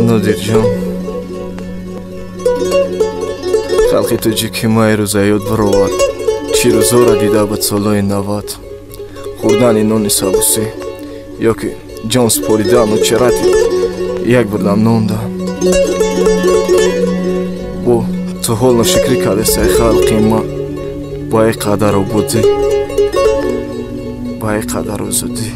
нодирҷон халқи тоҷики маи рӯза ёд баровард чӣ рӯзора дида ба солҳои 90 хӯрдани нони сабусӣ ё ки ҷон супоридану чарати як бурдам нон даҳам бо ту ҳол ношикрӣ кардесаи халқи ман ба як қадар обудӣ ба як қадар озодӣ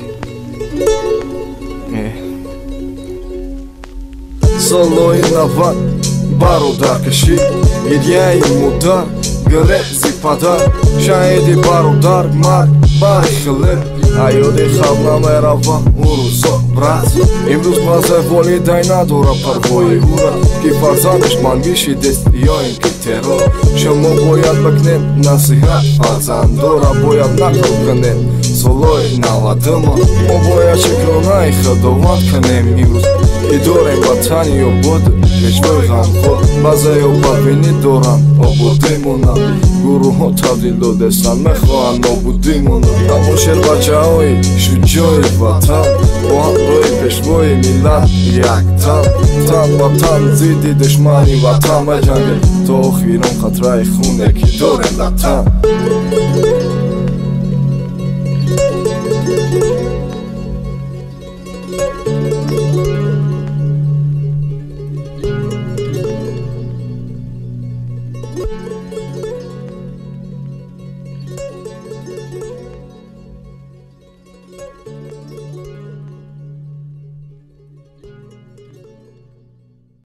солҳои 90 бародаркашӣ гирьяи модар грези падар шаҳиди бародар марг бари хиле ҳаёти халқ намерава урӯзо брат имрӯз мазаи волидай надора парвои ӯра ки фарзандаш мангишидест ё ин ки террор шумо бояд бикунед насиҳат фарзанддора бояд нақл кунед солҳои 90 мо бояд шукронаи худованд кунем имрӯз ки дорем ватани обод пешвои ғамхор баъзеё бадбинӣ доранд ободӣ монанд гурӯҳҳо табдил додестанд мехоҳанд нобудӣ монанд аммо шербачаҳои шуҷои ватан бо ҳамроҳи пешвои миллат яктан тан ба тан зидди душмани ватан меҷангед то охирон қатраи хуне ки дорем дар тан